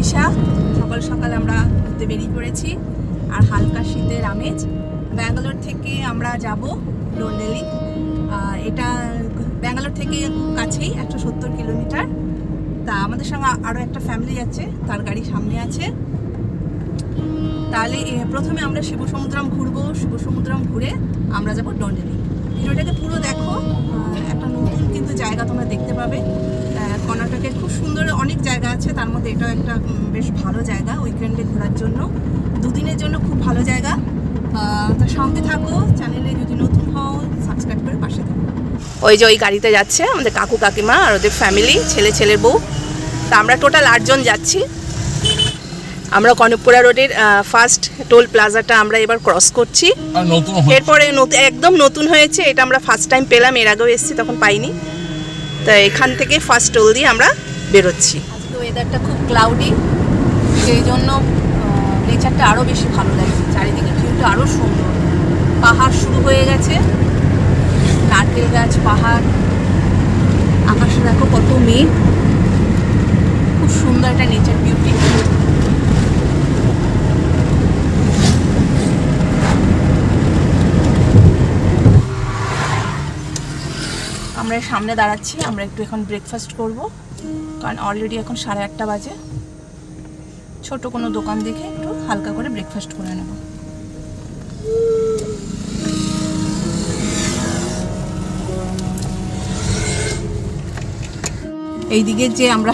উড়িষ্যা। সকাল সকাল আমরা ঘুরতে বেরিয়ে পড়েছি আর হালকা শীতের আমেজ। ব্যাঙ্গালোর থেকে আমরা যাব ডন্ডেলি। এটা ব্যাঙ্গালোর থেকে কাছেই 170 কিলোমিটার। তা আমাদের সঙ্গে আরও একটা ফ্যামিলি আছে, তার গাড়ি সামনে আছে। তাহলে প্রথমে আমরা শিবসমুদ্রম ঘুরবো, শিবসমুদ্রম ঘুরে আমরা যাব ডন্ডেলি। ভিডিওটাকে পুরো দেখো, একটা নতুন কিন্তু জায়গা তোমরা দেখতে পাবে। কর্ণাটকের খুব সুন্দর অনেক জায়গা আছে, তার মধ্যে এটাও একটা বেশ ভালো জায়গা উইকেন্ডে ঘোরার জন্য, দুদিনের জন্য খুব ভালো জায়গা। তো সঙ্গে থাকো, চ্যানেলে যদি নতুন হও সাবস্ক্রাইব করে পাশে থাকো। ওই যে ওই গাড়িতে যাচ্ছে আমাদের কাকু কাকিমা আর ওদের ফ্যামিলি, ছেলের বউ। তা আমরা টোটাল 8 জন যাচ্ছি। আমরা কনকপুরা রোডের ফার্স্ট টোল প্লাজাটা আমরা এবার ক্রস করছি। এরপরে একদম নতুন হয়েছে, এটা আমরা ফার্স্ট টাইম পেলাম, এর আগেও এসেছি তখন পাইনি। তো এখান থেকে ফার্স্ট টোল দিয়ে আমরা বেরোচ্ছি। আজকে ওয়েদারটা খুব ক্লাউডি, সেই জন্য নেচারটা আরও বেশি ভালো লাগছে। চারিদিকে ভিউটা আরও সুন্দর, পাহাড় শুরু হয়ে গেছে, নারকেল গাছ, পাহাড়, আকাশে দেখো কত মেঘ, খুব সুন্দর একটা নেচার বিউটি। আমরা সামনে দাঁড়াচ্ছি, আমরা একটু এখন ব্রেকফাস্ট করব, কারণ অলরেডি এখন 8:30 বাজে। ছোট কোনো দোকান দেখে একটু হালকা করে ব্রেকফাস্ট করে নেব। এইদিকে যে আমরা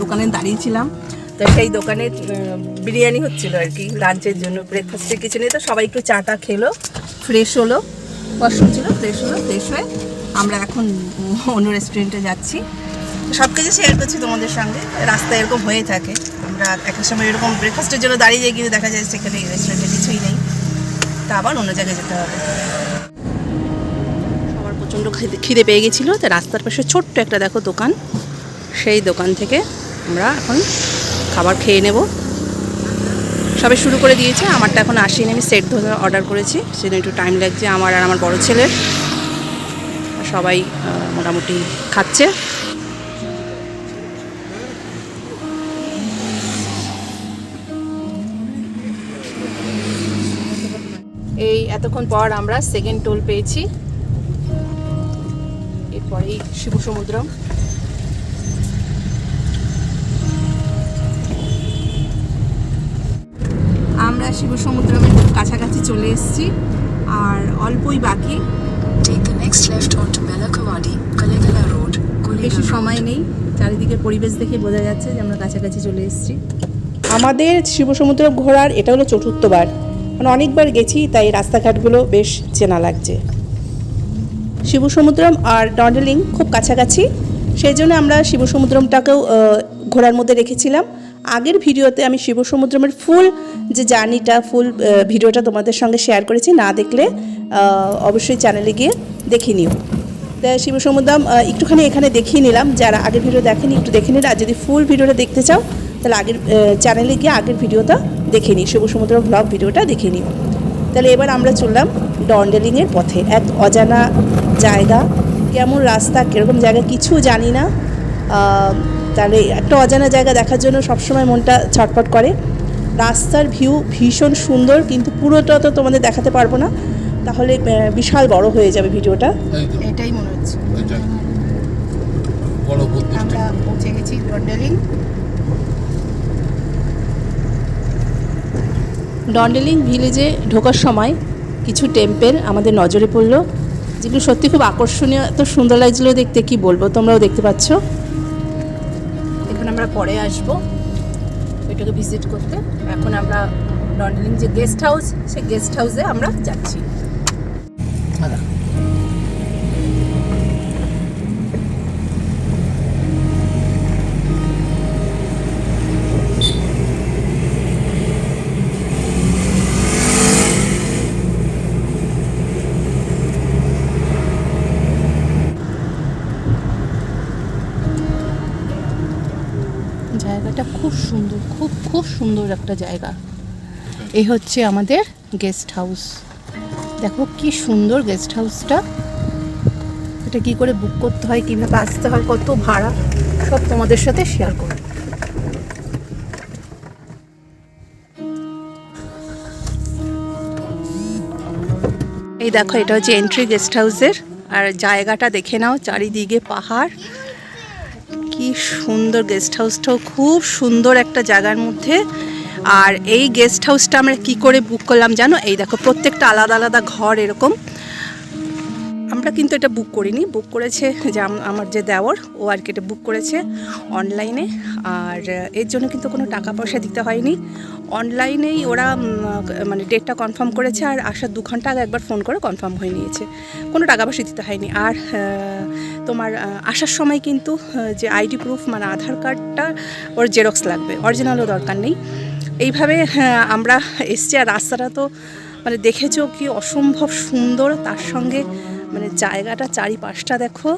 দোকানে দাঁড়িয়েছিলাম, তো সেই দোকানে বিরিয়ানি হচ্ছিল আর কি লাঞ্চের জন্য। ব্রেকফাস্টের কিছু নেই, তো সবাই একটু চাটা খেলো, ফ্রেশ হলো, ওয়াশরুম ছিল, ফ্রেশ হলো, ফ্রেশ হয়ে আমরা এখন অন্য রেস্টুরেন্টে যাচ্ছি। সব কিছু শেয়ার করছি তোমাদের সঙ্গে। রাস্তায় এরকম হয়ে থাকে, আমরা একটা সময় এরকম ব্রেকফাস্টের জন্য দাঁড়িয়ে যাই, কিন্তু দেখা যায় সেখানে রেস্টুরেন্টে কিছুই নেই, তা আবার অন্য জায়গায় যেতে হবে। সবার প্রচণ্ড খিদে পেয়ে গেছিলো, তো রাস্তার পাশে ছোট্ট একটা দেখো দোকান, সেই দোকান থেকে আমরা এখন খাবার খেয়ে নেব। সবে শুরু করে দিয়েছে, আমারটা এখন আসেনি, আমি সেট ধরে অর্ডার করেছি, সেজন্য একটু টাইম লাগছে আমার আর আমার বড় ছেলের। সবাই মোটামুটি খাচ্ছে। এই এতক্ষণ পর আমরা সেকেন্ড টোল পেয়েছি, এরপরেই শিবসমুদ্রম। আমরা শিবসমুদ্রমের খুব কাছাকাছি চলে এসেছি, আর অল্পই বাকি। বেশি সময় নেই, চারিদিকে পরিবেশ দেখে বোঝা যাচ্ছে যে আমরা কাছাকাছি চলে এসেছি। আমাদের শিবসমুদ্রম ঘোরার এটা হলো 4বার, মানে অনেকবার গেছি, তাই রাস্তাঘাটগুলো বেশ চেনা লাগছে। শিবসমুদ্রম আর ডন্ডেলিং খুব কাছাকাছি, সেই জন্য আমরা শিবসমুদ্রমটাকেও ঘোরার মধ্যে রেখেছিলাম। আগের ভিডিওতে আমি শিবসমুদ্রমের ফুল যে জার্নিটা, ফুল ভিডিওটা তোমাদের সঙ্গে শেয়ার করেছি, না দেখলে অবশ্যই চ্যানেলে গিয়ে দেখে নিও। তাই শিবসমুদ্রম একটুখানি এখানে দেখিয়ে নিলাম, যারা আগের ভিডিও দেখেনি একটু দেখে নিন, আর যদি ফুল ভিডিওটা দেখতে চাও তাহলে আগের চ্যানেলে গিয়ে আগের ভিডিওটা দেখে নিই, শিবসমুদ্র ব্লগ ভিডিওটা দেখে নিও। তাহলে এবার আমরা চললাম ডন্ডেলিংয়ের পথে। এক অজানা জায়গা, কেমন রাস্তা, কীরকম জায়গা কিছু জানি না, তাহলে একটা অজানা জায়গা দেখার জন্য সবসময় মনটা ছটফট করে। রাস্তার ভিউ ভীষণ সুন্দর, কিন্তু পুরোটা তো তোমাদের দেখাতে পারবো না, তাহলে বিশাল বড় হয়ে যাবে ভিডিওটা, এটাই মনে হচ্ছে। আমরা পৌঁছে গেছি ডন্ডেলিং। ডন্ডেলিং ভিলেজে ঢোকার সময় কিছু টেম্পেল আমাদের নজরে পড়লো, যেগুলো সত্যি খুব আকর্ষণীয়, এত সুন্দর লাগছিলো দেখতে, কি বলবো, তোমরাও দেখতে পাচ্ছ। এখন আমরা পরে আসবো ওইটাকে ভিজিট করতে। এখন আমরা ডন্ডেলিং যে গেস্ট হাউস, সেই গেস্ট হাউসে আমরা যাচ্ছি। জায়গাটা খুব সুন্দর, খুব সুন্দর একটা জায়গা। এই হচ্ছে আমাদের গেস্ট হাউস, দেখো কি সুন্দর গেস্ট হাউসটা। এটা কি করে বুক করতে হয়, কীভাবে আসতে হয়, কত ভাড়া, সব তোমাদের সাথে শেয়ার করব। এই দেখো, এটা হচ্ছে এন্ট্রি গেস্ট হাউসের। আর জায়গাটা দেখে নাও, চারিদিকে পাহাড়, কি সুন্দর। গেস্ট হাউসটাও খুব সুন্দর একটা জায়গার মধ্যে। আর এই গেস্ট হাউসটা আমরা কি করে বুক করলাম জানো? এই দেখো, প্রত্যেকটা আলাদা আলাদা ঘর এরকম। আমরা কিন্তু এটা বুক করিনি, বুক করেছে যে আমার যে দেওর, ও আর কি এটা বুক করেছে অনলাইনে। আর এর জন্য কিন্তু কোনো টাকা পয়সা দিতে হয়নি, অনলাইনেই ওরা মানে ডেটটা কনফার্ম করেছে। আর আসার 2 ঘন্টা আগে একবার ফোন করে কনফার্ম হয়ে নিয়েছে, কোনো টাকা পয়সা দিতে হয়নি। আর তোমার আসার সময় কিন্তু যে আইডি প্রুফ মানে আধার কার্ডটা ওর জেরক্স লাগবে, অরিজিনালও দরকার নেই। এইভাবে আমরা এসছি। আর রাস্তাটা তো মানে দেখেছো কি অসম্ভব সুন্দর, তার সঙ্গে মানে জায়গাটা চারিপাশটা দেখো।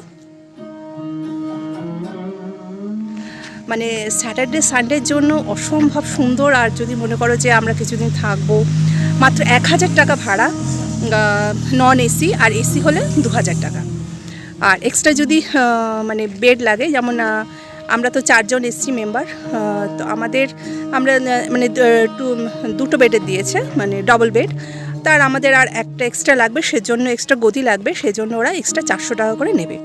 মানে স্যাটারডে সানডের জন্য অসম্ভব সুন্দর। আর যদি মনে করো যে আমরা কিছুদিন থাকবো, মাত্র 1000 টাকা ভাড়া, নন এসি, আর এসি হলে 2000 টাকা। আর এক্সট্রা যদি মানে বেড লাগে, যেমন আমরা তো 4 জন এসছি মেম্বার, তো আমরা মানে 2টো বেডের দিয়েছে, মানে ডবল বেড। তার আমাদের আর একটা এক্সট্রা লাগবে, সেজন্য এক্সট্রা গদি লাগবে, সেজন্য ওরা এক্সট্রা 400 টাকা করে নেবে।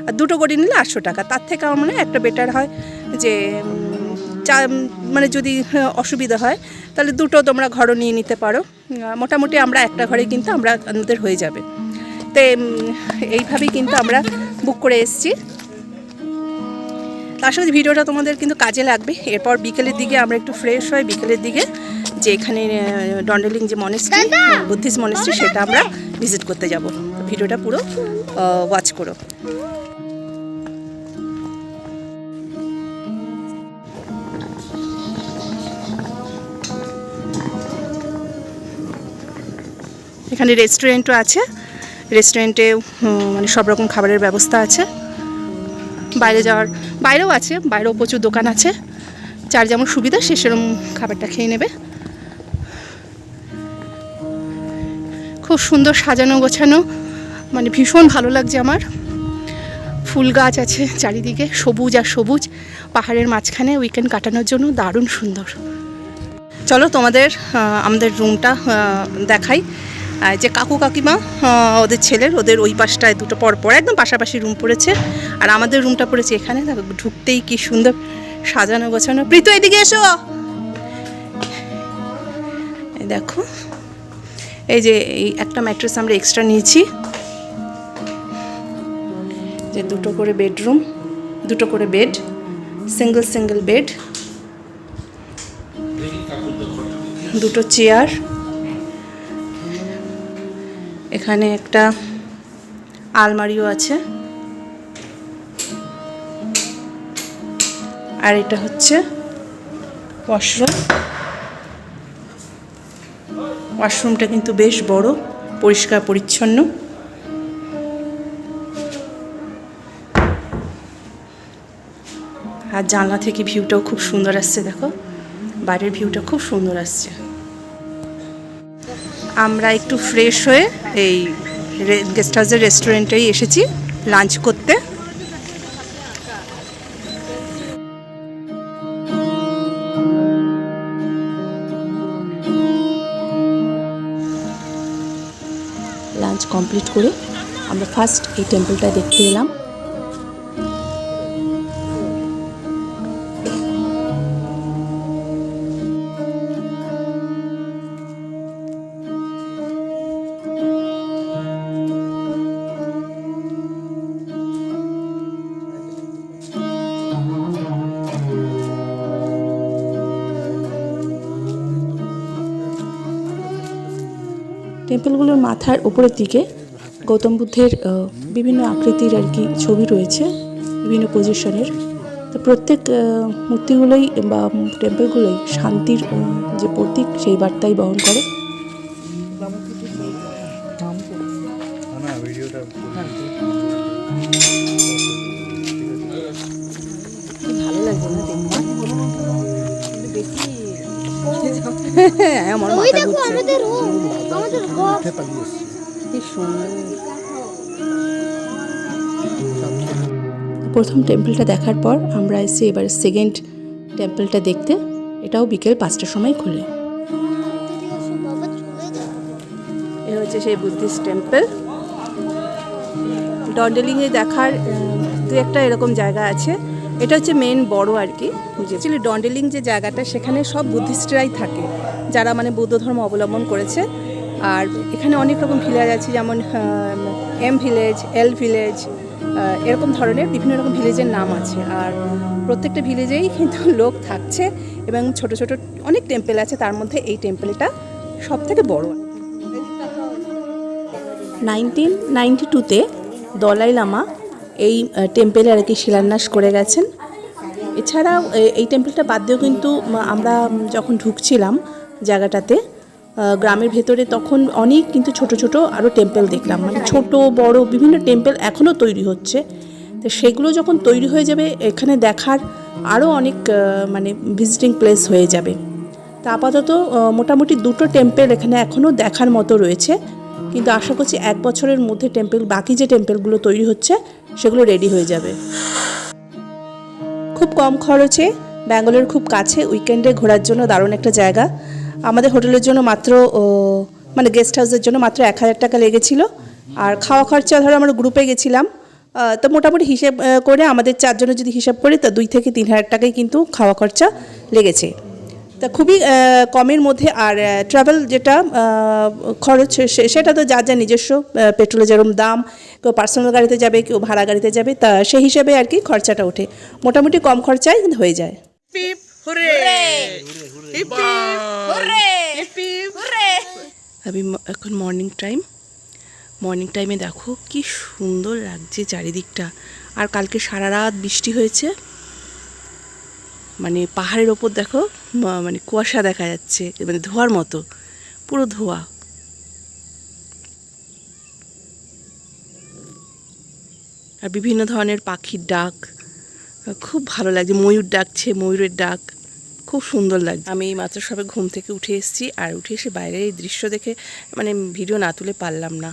আর 2টো গদি নিলে 800 টাকা। তার থেকে আমার মনে হয় একটা বেটার হয় যে মানে যদি অসুবিধা হয় তাহলে 2টো তোমরা ঘরও নিয়ে নিতে পারো। মোটামুটি আমরা একটা ঘরে কিন্তু আমাদের হয়ে যাবে। তো এইভাবেই কিন্তু আমরা বুক করে এসেছি। তার সাথে ভিডিওটা তোমাদের কিন্তু কাজে লাগবে। এরপর বিকেলের দিকে আমরা একটু ফ্রেশ হই, বিকেলের দিকে যে এখানে ডন্ডেলিং যে মনেস্ট্রি, বুদ্ধিস্ট মনেস্ট্রি, সেটা আমরা ভিজিট করতে যাব। ভিডিওটা পুরো ওয়াচ করো। এখানে রেস্টুরেন্টও আছে, রেস্টুরেন্টে মানে সব রকম খাবারের ব্যবস্থা আছে। বাইরেও আছে, বাইরেও প্রচুর দোকান আছে। যার যেমন সুবিধা সে সেরকম খাবারটা খেয়ে নেবে। খুব সুন্দর সাজানো গোছানো, মানে ভীষণ ভালো লাগছে আমার। ফুল গাছ আছে চারিদিকে, সবুজ আর সবুজ, পাহাড়ের মাঝখানে উইকেন্ড কাটানোর জন্য দারুণ সুন্দর। চলো তোমাদের আমাদের রুমটা দেখাই। যে কাকু কাকিমা ওদের ছেলের, ওদের ওই পাশটায় 2টো পর একদম পাশাপাশি রুম পড়েছে। আর আমাদের রুমটা পড়েছে এখানে। দেখো ঢুকতেই কি সুন্দর সাজানো গোছানো। প্রীতু এদিকে এসো। এই দেখো, এই যে এই একটা ম্যাট্রেস আমরা এক্সট্রা নিয়েছি, যে 2টো করে বেডরুম, 2টো করে বেড, সিঙ্গেল বেড, 2টো চেয়ার, এখানে একটা আলমারিও আছে। আর এটা হচ্ছে ওয়াশরুমটা কিন্তু বেশ বড়, পরিষ্কার পরিচ্ছন্ন। আর জানলা থেকে ভিউটাও খুব সুন্দর আসছে। দেখো বাইরের ভিউটা খুব সুন্দর আসছে। আমরা একটু ফ্রেশ হয়ে এই গেস্ট হাউসের রেস্টুরেন্টেই এসেছি লাঞ্চ করতে। লাঞ্চ কমপ্লিট করে আমরা ফার্স্ট এই টেম্পলটা দেখতে এলাম। টেম্পলগুলোর মাথার উপরের দিকে গৌতম বুদ্ধের বিভিন্ন আকৃতির আর কি ছবি রয়েছে, বিভিন্ন পজিশনের। তো প্রত্যেক মূর্তিগুলোই বা টেম্পলগুলোই শান্তির যে প্রতীক, সেই বার্তাই বহন করে। ভালো লাগছে না আমার মাথা ঘুরছে। প্রথম টেম্পলটা দেখার পর আমরা এসে এবার সেকেন্ড টেম্পলটা দেখতে। এটাও বিকেল 5টার সময় খোলে। হচ্ছে সেই বুদ্ধিস্ট টেম্পল। ডন্ডেলিংয়ে দেখার দু একটা এরকম জায়গা আছে। এটা হচ্ছে মেন বড় আর কি। অ্যাকচুয়ালি ডন্ডেলিং যে জায়গাটা সেখানে সব বুদ্ধিস্টরাই থাকে, যারা মানে বৌদ্ধ ধর্ম অবলম্বন করেছে। আর এখানে অনেক রকম ভিলেজ আছে, যেমন এম ভিলেজ, এল ভিলেজ, এরকম ধরনের বিভিন্ন রকম ভিলেজের নাম আছে। আর প্রত্যেকটা ভিলেজেই কিন্তু লোক থাকছে এবং ছোট ছোট অনেক টেম্পল আছে, তার মধ্যে এই টেম্পলটা সব থেকে বড়। 1992-তে দলাই লামা এই টেম্পেলে আর কি শিলান্যাস করে গেছেন। এছাড়াও এই টেম্পলটা বাদ দিয়েও কিন্তু আমরা যখন ঢুকছিলাম জায়গাটাতে গ্রামের ভেতরে, তখন অনেক কিন্তু ছোট ছোট আরও টেম্পল দেখলাম, মানে ছোট বড় বিভিন্ন টেম্পল এখনও তৈরি হচ্ছে। তো সেগুলো যখন তৈরি হয়ে যাবে এখানে দেখার আরও অনেক মানে ভিজিটিং প্লেস হয়ে যাবে। তা আপাতত মোটামুটি 2টো টেম্পল এখানে এখনও দেখার মতো রয়েছে, কিন্তু আশা করছি 1 বছরের মধ্যে বাকি যে টেম্পলগুলো তৈরি হচ্ছে সেগুলো রেডি হয়ে যাবে। খুব কম খরচে, ব্যাঙ্গালোর খুব কাছে, উইকেন্ডে ঘোরার জন্য দারুণ একটা জায়গা। আমাদের হোটেলের জন্য মাত্র মানে গেস্ট হাউসের জন্য মাত্র 1000 টাকা লেগেছিল। আর খাওয়া খরচা ধরো আমরা গ্রুপে গেছিলাম, তো মোটামুটি হিসেব করে আমাদের 4 জনের যদি হিসাব করি তা 2 থেকে 3000 টাকায় কিন্তু খাওয়া খরচা লেগেছে। তা খুবই কমের মধ্যে। আর ট্রাভেল যেটা খরচ সেটা তো যার যা নিজস্ব, পেট্রোলের যেরকম দাম, কেউ পার্সোনাল গাড়িতে যাবে, কেউ ভাড়া গাড়িতে যাবে, তা সেই হিসাবে আর কি খরচাটা ওঠে। মোটামুটি কম খরচায় হয়ে যায়। আমি এখন মর্নিং টাইমে দেখো কি সুন্দর লাগছে চারিদিকটা। আর কালকে সারা রাত বৃষ্টি হয়েছে, মানে পাহাড়ের ওপর দেখো মানে কুয়াশা দেখা যাচ্ছে, মানে ধোঁয়ার মতো, পুরো ধোঁয়া। আর বিভিন্ন ধরনের পাখির ডাক খুব ভালো লাগছে, ময়ূর ডাকছে, ময়ূরের ডাক খুব সুন্দর লাগছে। আমি এই মাত্র সবে ঘুম থেকে উঠে এসেছি, আর উঠে এসে বাইরের এই দৃশ্য দেখে মানে ভিডিও না তুলে পারলাম না,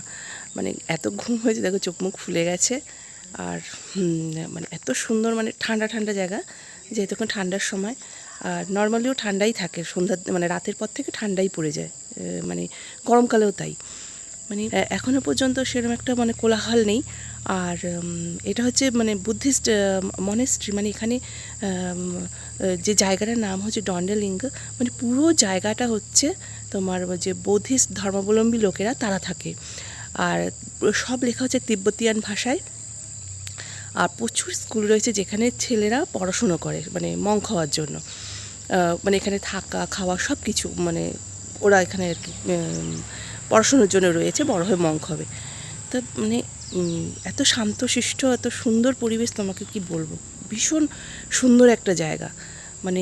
মানে এত ঘুম হয়েছে, দেখো চোখ মুখ ফুলে গেছে। আর মানে এত সুন্দর, মানে ঠান্ডা ঠান্ডা জায়গা, যেহেতু এখন ঠান্ডার সময়। আর নর্মালিও ঠান্ডাই থাকে, সন্ধ্যার মানে রাতের পর থেকে ঠান্ডাই পড়ে যায়, মানে গরমকালেও তাই। মানে এখনও পর্যন্ত সেরকম একটা মানে কোলাহল নেই। আর এটা হচ্ছে মানে বুদ্ধিস্ট মনেস্ট্রি, মানে এখানে যে জায়গাটার নাম হচ্ছে ডন্ডেলিঙ্গ, মানে পুরো জায়গাটা হচ্ছে তোমার যে বুদ্ধিস্ট ধর্মাবলম্বী লোকেরা তারা থাকে। আর সব লেখা হচ্ছে তিব্বতিয়ান ভাষায়। আর প্রচুর স্কুল রয়েছে যেখানে ছেলেরা পড়াশুনো করে, মানে মঙ্ক হওয়ার জন্য। মানে এখানে থাকা খাওয়া সব কিছু, মানে ওরা এখানে আর কি পড়াশুনোর জন্য রয়েছে, বড় হয়ে মঙ্ক হবে। তা মানে এত শান্তশিষ্ট, এত সুন্দর পরিবেশ, তোমাকে কি বলবো, ভীষণ সুন্দর একটা জায়গা। মানে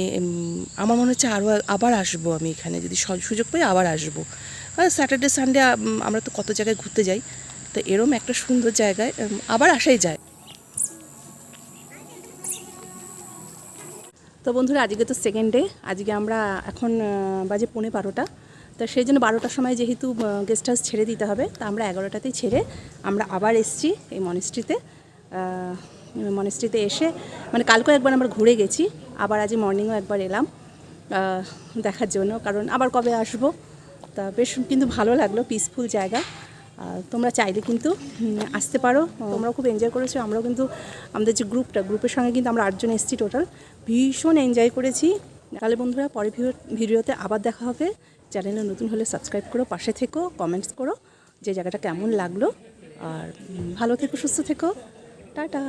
আমার মনে হচ্ছে আবার আসবো আমি এখানে, যদি সুযোগ পাই আবার আসবো। আর স্যাটারডে সানডে আমরা তো কত জায়গায় ঘুরতে যাই, তো এরম একটা সুন্দর জায়গায় আবার আসাই যায়। তো বন্ধুরা, আজকে তো সেকেন্ড ডে, আজকে আমরা এখন বাজে 11:15। তো সেই জন্য 12টার সময় যেহেতু গেস্ট হাউস ছেড়ে দিতে হবে, তা আমরা 11টাতেই ছেড়ে আমরা আবার এসেছি এই মনেস্ট্রিতে এসে, মানে কালকেও একবার আমরা ঘুরে গেছি, আবার আজ মর্নিংও একবার এলাম দেখার জন্য, কারণ আবার কবে আসবো। তা বেশ কিন্তু ভালো লাগলো, পিসফুল জায়গা। তোমরা চাইলে কিন্তু আসতে পারো, তোমরাও খুব এনজয় করেছো, আমরাও কিন্তু আমাদের যে গ্রুপের সঙ্গে কিন্তু আমরা 8 জন এসেছি টোটাল, ভীষণ এনজয় করেছি। তাহলে বন্ধুরা, পরের ভিডিওতে আবার দেখা হবে। চ্যানেলে নতুন হলে সাবস্ক্রাইব করো, পাশে থেকো, কমেন্টস করো যে জায়গাটা কেমন লাগলো। আর ভালো থেকো, সুস্থ থেকো, টাটা।